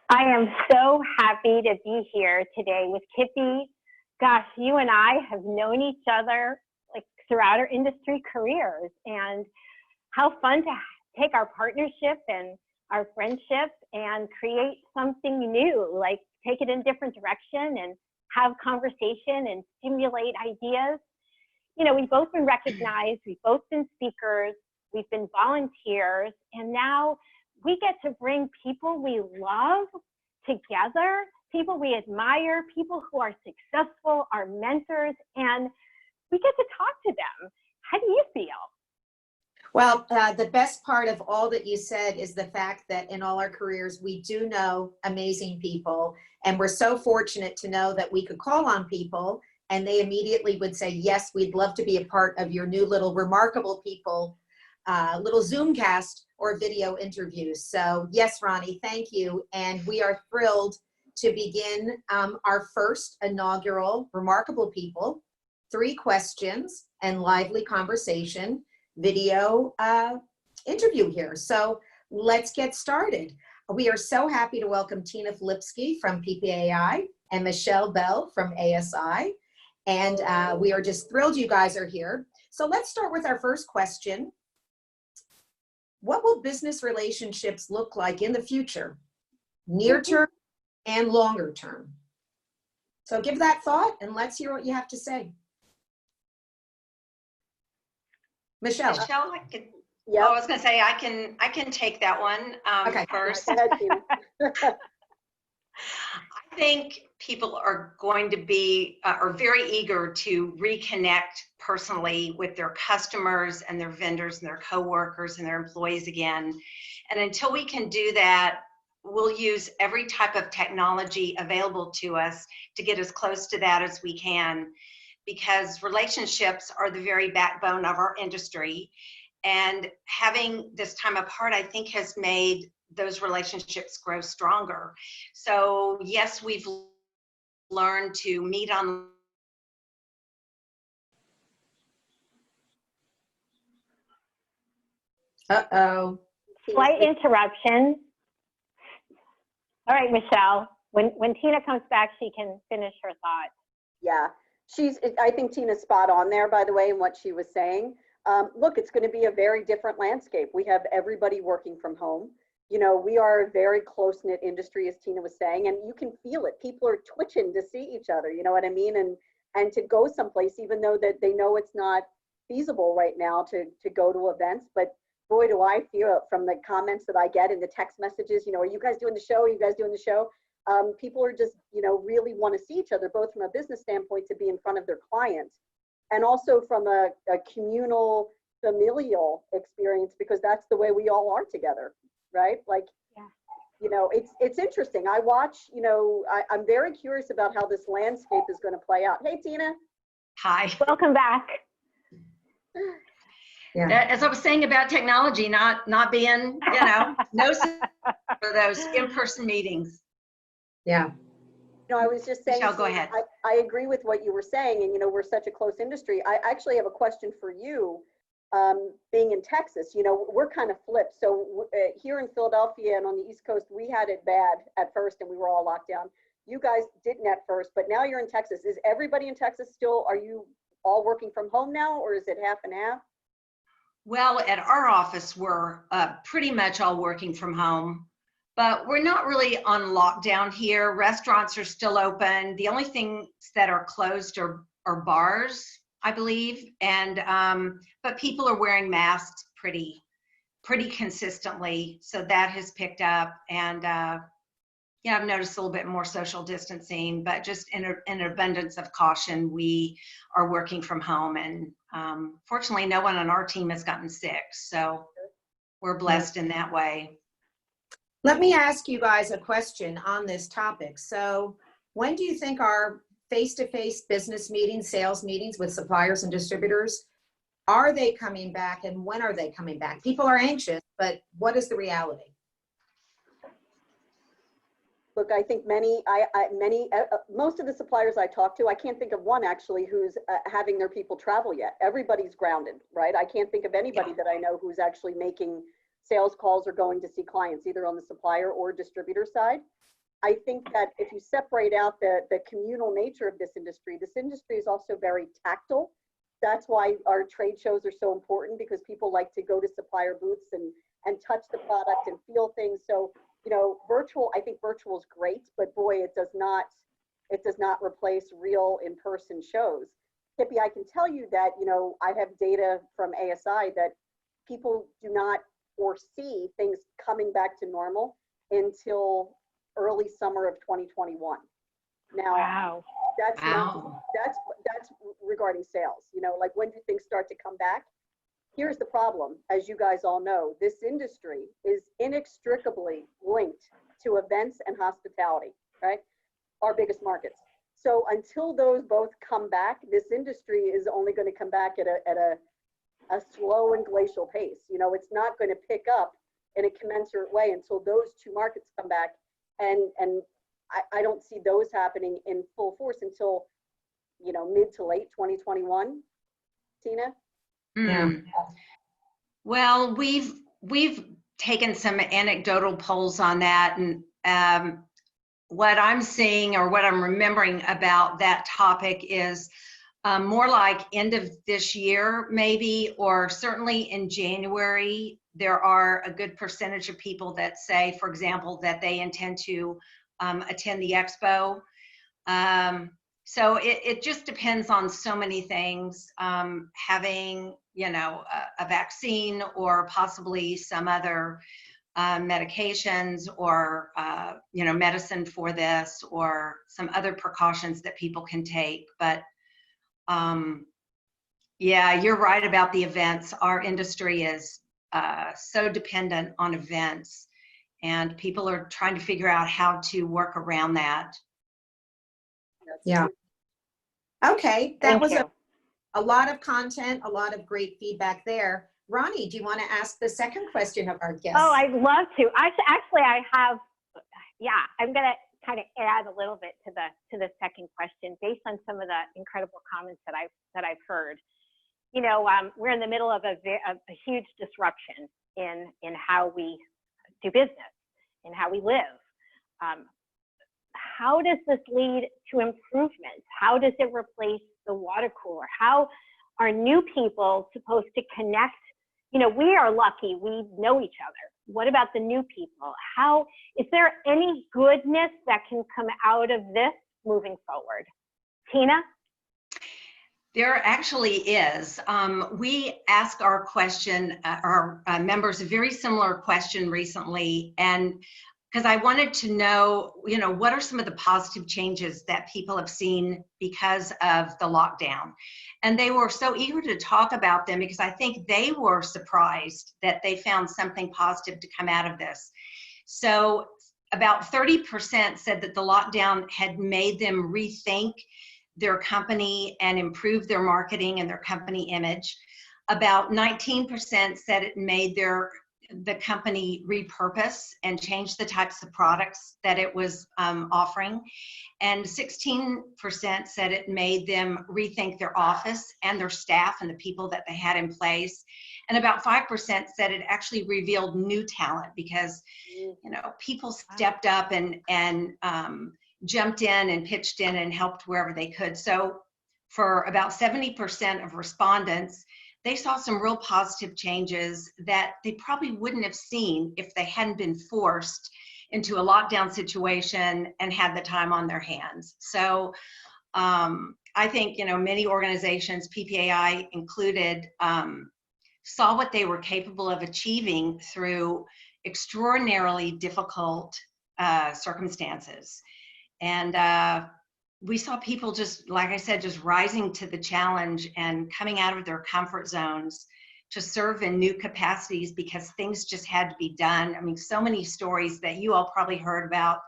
I am so happy to be here today with Kippy. Gosh, you and I have known each other like throughout our industry careers, and how fun to take our partnership and our friendship and create something new, like take it in a different direction and have conversation and stimulate ideas. You know, we've both been recognized, we've both been speakers, we've been volunteers, and now we get to bring people we love together, people we admire, people who are successful, our mentors, and we get to talk to them. How do you feel? Well, the best part of all that you said is the fact that in all our careers, we do know amazing people. And we're so fortunate to know that we could call on people and they immediately would say, yes, we'd love to be a part of your new little Remarkable People, little Zoomcast or video interviews. So yes, Ronnie, thank you. And we are thrilled to begin our first inaugural Remarkable People, 3 questions and lively conversation video interview here. So let's get started. We are so happy to welcome Tina Filipski from PPAI and Michele Bell from ASI. And we are just thrilled you guys are here. So let's start with our first question. What will business relationships look like in the future, near term and longer term? So give that thought and let's hear what you have to say. Michele. Michele, I was going to say I can take that one first. I think people are going to be are very eager to reconnect personally with their customers and their vendors and their coworkers and their employees again. And until we can do that, we'll use every type of technology available to us to get as close to that as we can, because relationships are the very backbone of our industry. And having this time apart, I think, has made those relationships grow stronger. So yes, we've learned to meet on. Uh-oh. Slight interruption. All right, Michele, when Tina comes back, she can finish her thought. Yeah. I think Tina's spot on there, by the way, in what she was saying. Look, it's going to be a very different landscape. We have everybody working from home. You know, we are a very close-knit industry, as Tina was saying, and you can feel it. People are twitching to see each other, you know what I mean? And to go someplace, even though that they know it's not feasible right now to go to events, but boy, do I feel it from the comments that I get in the text messages, you know, are you guys doing the show? Are you guys doing the show? People are just, you know, really want to see each other, both from a business standpoint to be in front of their clients, and also from a communal, familial experience, because that's the way we all are together, right? Like, yeah. You know, it's interesting. I watch, you know, I'm very curious about how this landscape is going to play out. Hey, Tina. Hi. Welcome back. Yeah. As I was saying about technology, not being, you know, no for those in-person meetings. Yeah. You know, I was just saying, Michele, go ahead. I agree with what you were saying, and you know, we're such a close industry. I actually have a question for you. Being in Texas, you know, we're kind of flipped. So here in Philadelphia and on the East Coast, we had it bad at first, and we were all locked down. You guys didn't at first, but now you're in Texas. Is everybody in Texas still? Are you all working from home now, or is it half and half? Well, at our office, we're pretty much all working from home. But we're not really on lockdown here. Restaurants are still open. The only things that are closed are bars, I believe. And but people are wearing masks pretty consistently. So that has picked up. And yeah, I've noticed a little bit more social distancing, but just in an abundance of caution, we are working from home. And fortunately, no one on our team has gotten sick. So we're blessed in that way. Let me ask you guys a question on this topic. So when do you think our face-to-face business meetings, sales meetings with suppliers and distributors, are they coming back, and when are they coming back? People are anxious, but what is the reality? Look, I think most of the suppliers I talk to, I can't think of one actually who's having their people travel yet. Everybody's grounded, right? I can't think of anybody that I know who's actually making sales calls are going to see clients, either on the supplier or distributor side. I think that if you separate out the communal nature of this industry is also very tactile. That's why our trade shows are so important, because people like to go to supplier booths and touch the product and feel things. So, you know, I think virtual is great, but boy, it does not replace real in-person shows. Kippy, I can tell you that, you know, I have data from ASI that people do not foresee things coming back to normal until early summer of 2021. Now, Wow. that's regarding sales. You know, like, when do things start to come back? Here's the problem. As you guys all know, this industry is inextricably linked to events and hospitality, right? Our biggest markets. So until those both come back, this industry is only going to come back at a slow and glacial pace. You know, it's not going to pick up in a commensurate way until those two markets come back. And I don't see those happening in full force until, you know, mid to late 2021. Tina? Yeah. Well, we've taken some anecdotal polls on that, and what I'm seeing, or what I'm remembering about that topic, is more like end of this year, maybe, or certainly in January. There are a good percentage of people that say, for example, that they intend to attend the expo. So it just depends on so many things. Having, you know, a vaccine, or possibly some other medications, or you know, medicine for this, or some other precautions that people can take. But yeah, you're right about the events. Our industry is so dependent on events, and people are trying to figure out how to work around that. Yeah. Okay, that Thank was you. a lot of content, a lot of great feedback there. Ronnie, do you want to ask the second question of our guest? Oh, I'd love to. Actually, I have, yeah, I'm going to kind of add a little bit to the second question based on some of the incredible comments that I've heard. You know, we're in the middle of a huge disruption in how we do business, in how we live. How does this lead to improvement? How does it replace the water cooler? How are new people supposed to connect? You know, we are lucky, we know each other. What about the new people? How, is there any goodness that can come out of this moving forward? Tina? There actually is. We asked our members a very similar question recently, and because I wanted to know, you know, what are some of the positive changes that people have seen because of the lockdown? And they were so eager to talk about them, because I think they were surprised that they found something positive to come out of this. So about 30% said that the lockdown had made them rethink their company and improve their marketing and their company image. About 19% said it made the company repurpose and change the types of products that it was offering. And 16% said it made them rethink their office and their staff and the people that they had in place. And about 5% said it actually revealed new talent, because, you know, people stepped up and jumped in and pitched in and helped wherever they could. So for about 70% of respondents, they saw some real positive changes that they probably wouldn't have seen if they hadn't been forced into a lockdown situation and had the time on their hands. So I think, you know, many organizations, PPAI included, saw what they were capable of achieving through extraordinarily difficult circumstances. And we saw people just, like I said, just rising to the challenge and coming out of their comfort zones to serve in new capacities, because things just had to be done. I mean, so many stories that you all probably heard about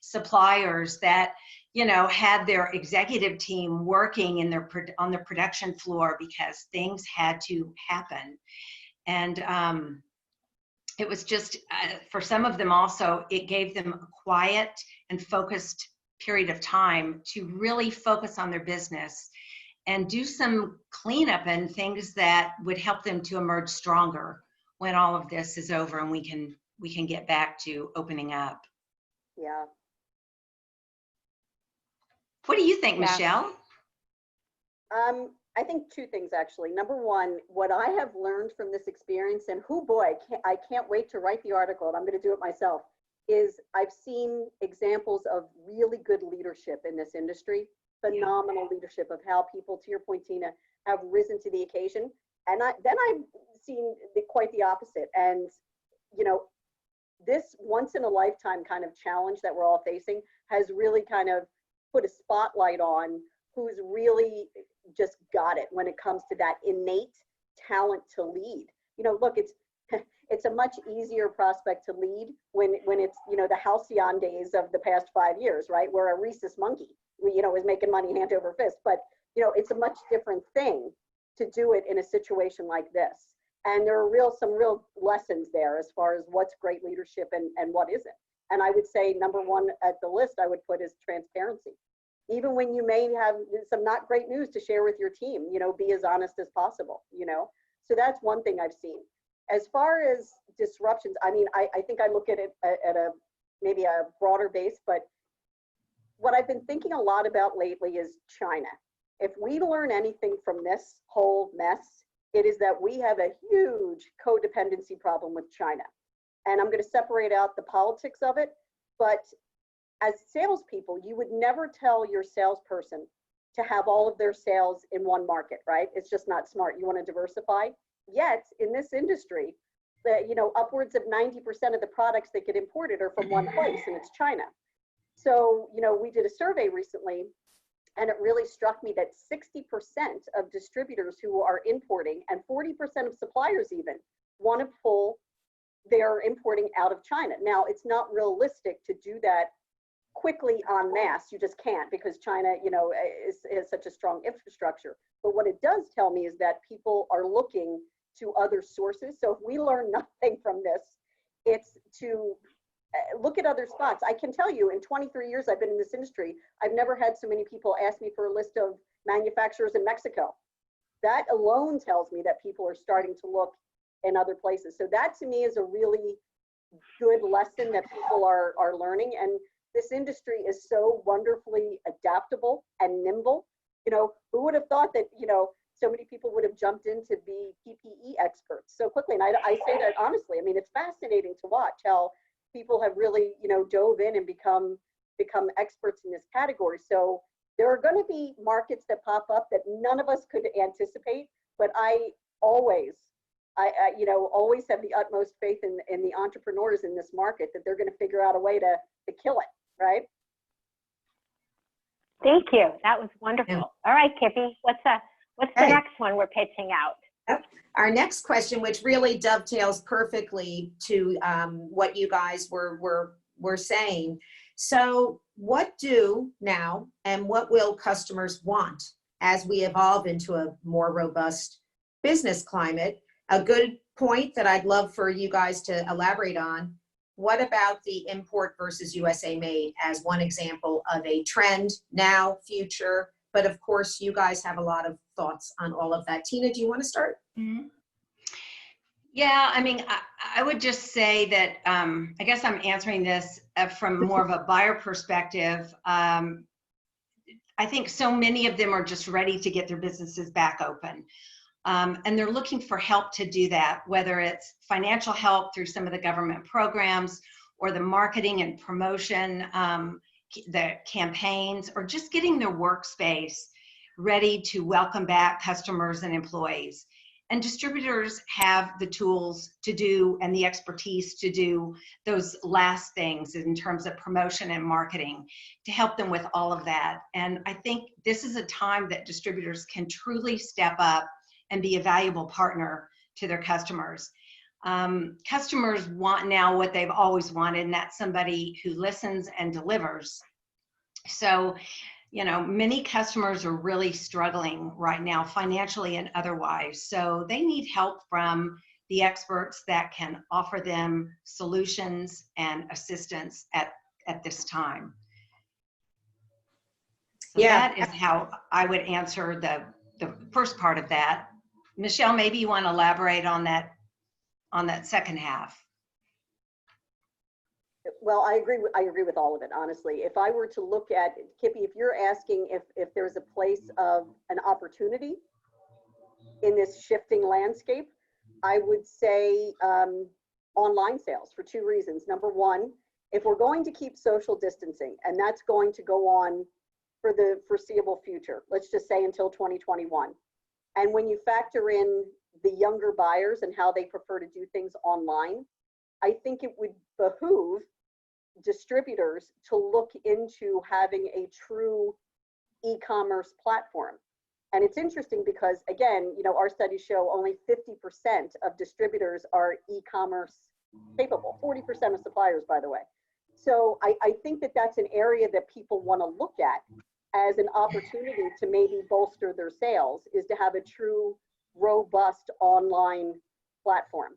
suppliers that, you know, had their executive team working in on the production floor because things had to happen. And it was just, for some of them also, it gave them a quiet and focused period of time to really focus on their business and do some cleanup and things that would help them to emerge stronger when all of this is over and we can get back to opening up. Yeah. What do you think, Yeah. Michele? I think two things actually. Number one, what I have learned from this experience, and I can't wait to write the article, and I'm going to do it myself, is I've seen examples of really good leadership in this industry, phenomenal leadership of how people, to your point, Tina, have risen to the occasion. And then I've seen quite the opposite. And, you know, this once in a lifetime kind of challenge that we're all facing has really kind of put a spotlight on who's really just got it when it comes to that innate talent to lead. You know, look, it's a much easier prospect to lead when it's, you know, the halcyon days of the past 5 years, right? Where a rhesus monkey, you know, is making money hand over fist. But, you know, it's a much different thing to do it in a situation like this. And there are some real lessons there as far as what's great leadership and what isn't. And I would say number one at the list I would put is transparency. Even when you may have some not great news to share with your team, you know, be as honest as possible, you know? So that's one thing I've seen. As far as disruptions, I mean, I think I look at it at maybe a broader base, but what I've been thinking a lot about lately is China. If we learn anything from this whole mess, it is that we have a huge codependency problem with China. And I'm going to separate out the politics of it, but as salespeople, you would never tell your salesperson to have all of their sales in one market, right? It's just not smart. You want to diversify. Yet in this industry, you know, upwards of 90% of the products that get imported are from one place, and it's China. So, you know, we did a survey recently, and it really struck me that 60% of distributors who are importing and 40% of suppliers even want to pull their importing out of China. Now, it's not realistic to do that quickly en masse. You just can't, because China, you know, is such a strong infrastructure. But what it does tell me is that people are looking to other sources. So if we learn nothing from this, it's to look at other spots. I can tell you, in 23 years I've been in this industry, I've never had so many people ask me for a list of manufacturers in Mexico. That alone tells me that people are starting to look in other places. So that to me is a really good lesson that people are learning. And this industry is so wonderfully adaptable and nimble. You know, who would have thought that, you know, so many people would have jumped in to be PPE experts so quickly? And I say that honestly. I mean, it's fascinating to watch how people have really, you know, dove in and become experts in this category. So there are going to be markets that pop up that none of us could anticipate, but I always have the utmost faith in the entrepreneurs in this market that they're going to figure out a way to kill it, right? Thank you. That was wonderful. Yeah. All right, Kippy, what's the next one we're pitching out? Our next question, which really dovetails perfectly to what you guys were saying. So what do now and what will customers want as we evolve into a more robust business climate? A good point that I'd love for you guys to elaborate on. What about the import versus USA made as one example of a trend now, future? But of course, you guys have a lot of thoughts on all of that. Tina, do you want to start? Mm-hmm. Yeah, I mean, I would just say that I guess I'm answering this from more of a buyer perspective. I think so many of them are just ready to get their businesses back open. And they're looking for help to do that, whether it's financial help through some of the government programs or the marketing and promotion, the campaigns, or just getting their workspace ready to welcome back customers and employees. And distributors have the tools to do and the expertise to do those last things in terms of promotion and marketing to help them with all of that. And I think this is a time that distributors can truly step up and be a valuable partner to their customers. Customers want now what they've always wanted, and that's somebody who listens and delivers. So, you know, many customers are really struggling right now financially and otherwise. So they need help from the experts that can offer them solutions and assistance at this time. So Yeah. that is how I would answer the first part of that. Michele, maybe you want to elaborate on on that second half. Well, I agree with all of it, honestly. If I were to look at, Kippy, if you're asking if there's a place of an opportunity in this shifting landscape, I would say online sales for two reasons. Number one, if we're going to keep social distancing, and that's going to go on for the foreseeable future, let's just say until 2021. And when you factor in the younger buyers and how they prefer to do things online, I think it would behoove distributors to look into having a true e-commerce platform. And it's interesting because, again, you know, our studies show only 50% of distributors are e-commerce capable, 40% of suppliers, by the way. So I think that that's an area that people want to look at as an opportunity to maybe bolster their sales, is to have a true, robust online platform,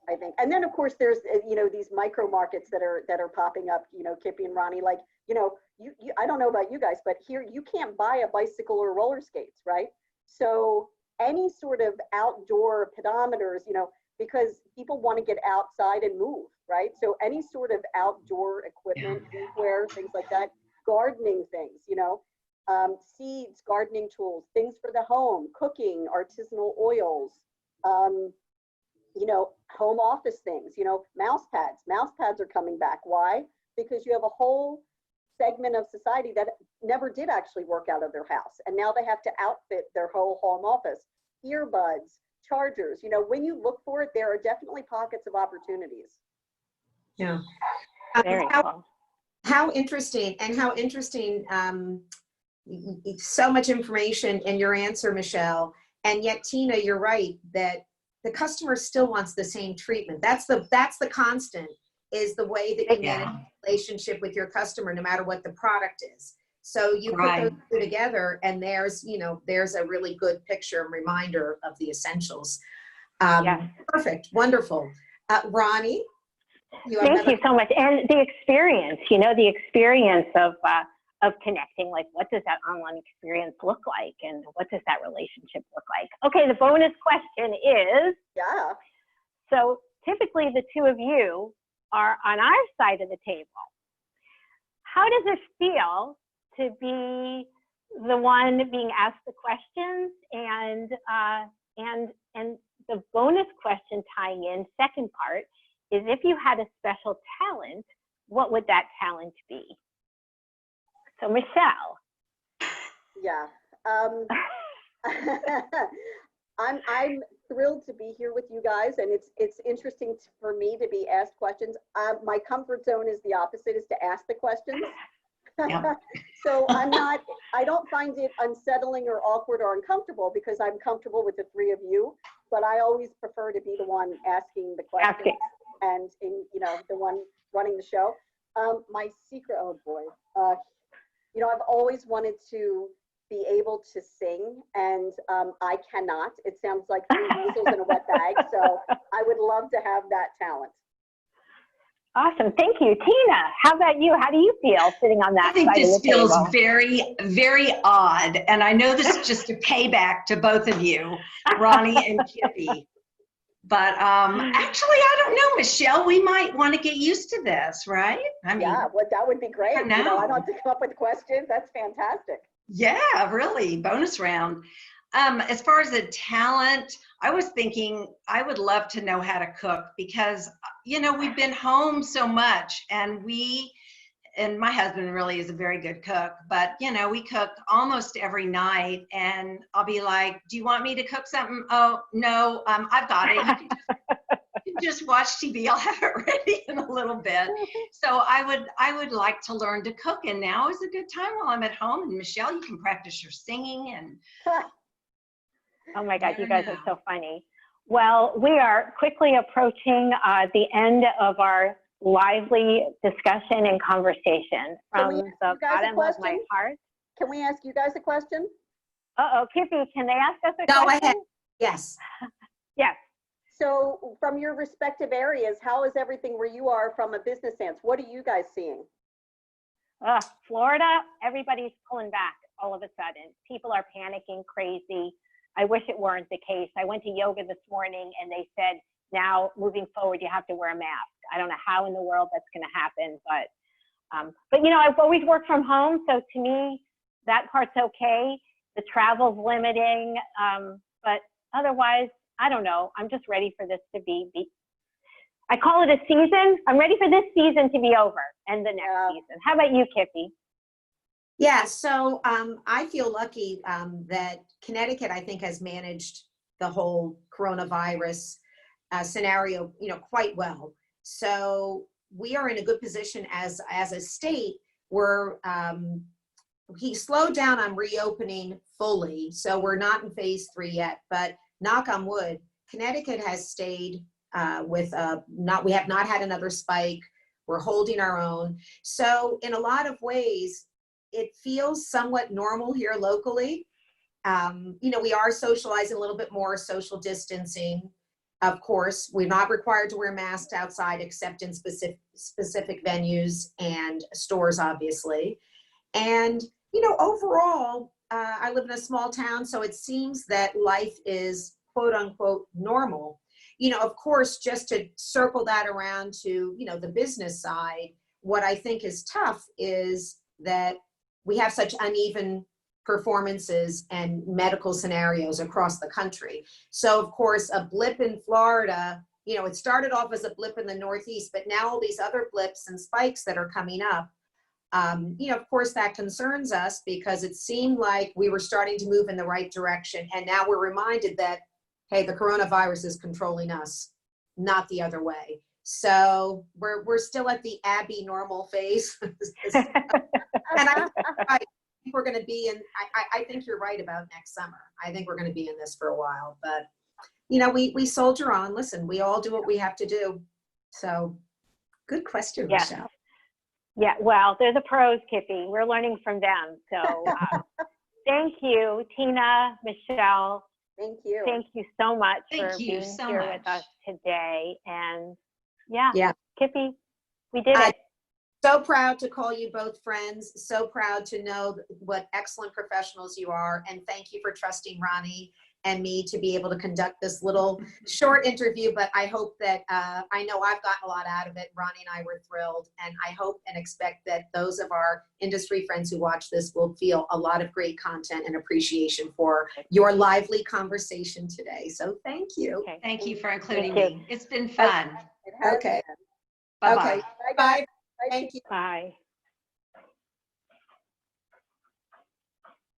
I think. And then of course there's, you know, these micro markets that are popping up, you know, Kippy and Ronnie, like, you know, you I don't know about you guys, but here you can't buy a bicycle or roller skates, right? So any sort of outdoor pedometers, you know, because people want to get outside and move, right? So any sort of outdoor equipment, drinkware, things like that, gardening things, you know, seeds, gardening tools, things for the home, cooking, artisanal oils, you know, home office things, you know, mouse pads. Mouse pads are coming back. Why? Because you have a whole segment of society that never did actually work out of their house. And now they have to outfit their whole home office. Earbuds, chargers, you know, when you look for it, there are definitely pockets of opportunities. Yeah. Very cool. How interesting, and how interesting, so much information in your answer, Michele. And yet, Tina, you're right that the customer still wants the same treatment. That's the constant, is the way that you manage a relationship with your customer, no matter what the product is. So you put those two together, and there's, you know, there's a really good picture and reminder of the essentials. Yes. Perfect, wonderful. Ronnie? Thank you so much. And the experience, you know, the experience of connecting, like what does that online experience look like, and what does that relationship look like? Okay, the bonus question is, so typically the two of you are on our side of the table. How does it feel to be the one being asked the questions, and the bonus question tying in, second part, is if you had a special talent, what would that talent be? So Michele. Yeah. I'm thrilled to be here with you guys, and it's interesting for me to be asked questions. My comfort zone is the opposite, is to ask the questions. Yeah. So I don't find it unsettling or awkward or uncomfortable, because I'm comfortable with the three of you, but I always prefer to be the one asking the questions and you know, the one running the show. My secret, oh boy, you know, I've always wanted to be able to sing, and I cannot. It sounds like three weasels in a wet bag, so I would love to have that talent. Awesome, thank you. Tina, how about you? How do you feel sitting on that side of the table? I think this feels very, very odd, and I know this is just a payback to both of you, Ronnie and Kippy. But actually, I don't know, Michele, we might want to get used to this, right? I mean, yeah, well, that would be great. You know, I don't have to come up with questions. That's fantastic. Yeah, really, bonus round. As far as the talent, I was thinking I would love to know how to cook, because, you know, we've been home so much, and my husband really is a very good cook, but, you know, we cook almost every night, and I'll be like, do you want me to cook something? Oh, no, I've got it. You can just watch TV. I'll have it ready in a little bit. So I would like to learn to cook, and now is a good time while I'm at home. And Michele, you can practice your singing. And oh my God, you guys are so funny. Well, we are quickly approaching the end of our lively discussion and conversation from the bottom of my heart. Can we ask you guys a question? Kippy, can they ask us a question? Go ahead. Yes. Yes. So from your respective areas, how is everything where you are from a business sense? What are you guys seeing? Florida, everybody's pulling back all of a sudden. People are panicking crazy. I wish it weren't the case. I went to yoga this morning and they said, now moving forward, you have to wear a mask. I don't know how in the world that's going to happen, but you know, I've always worked from home. So to me, that part's okay. The travel's limiting, but otherwise, I don't know. I'm just ready for this to be I call it a season. I'm ready for this season to be over and the next season. How about you, Kippy? Yeah, so I feel lucky that Connecticut, I think, has managed the whole coronavirus scenario, you know, quite well. So we are in a good position as a state where he slowed down on reopening fully. So we're not in phase 3 yet, but knock on wood, Connecticut has stayed with we have not had another spike. We're holding our own. So in a lot of ways, it feels somewhat normal here locally. You know, we are socializing a little bit more, social distancing. Of course, we're not required to wear masks outside except in specific venues and stores, obviously. And, you know, overall, I live in a small town, so it seems that life is quote unquote normal. You know, of course, just to circle that around to, you know, the business side, what I think is tough is that we have such uneven performances and medical scenarios across the country. So of course, a blip in Florida, you know, it started off as a blip in the Northeast, but now all these other blips and spikes that are coming up, you know, of course that concerns us because it seemed like we were starting to move in the right direction. And now we're reminded that, hey, the coronavirus is controlling us, not the other way. So we're still at the Abby normal phase. And I think we're going to be in, I think you're right about next summer. I think we're going to be in this for a while, but you know, we soldier on. Listen, we all do what we have to do. So good question, Yes. Michelle. Yeah, well, they're the pros, Kippy. We're learning from them. So thank you, Tina, Michelle. Thank you. Thank you so much for Thank you being so here much. with us today. And yeah, Yeah. Kippy, we did it. So proud to call you both friends. So proud to know what excellent professionals you are. And thank you for trusting Ronnie and me to be able to conduct this little short interview. But I hope that, I know I've gotten a lot out of it. Ronnie and I were thrilled. And I hope and expect that those of our industry friends who watch this will feel a lot of great content and appreciation for your lively conversation today. So thank you. Okay. Thank you for including Thank you. me. It's been fun. It has Okay. been. Bye-bye. Okay. Bye. Thank you. Bye.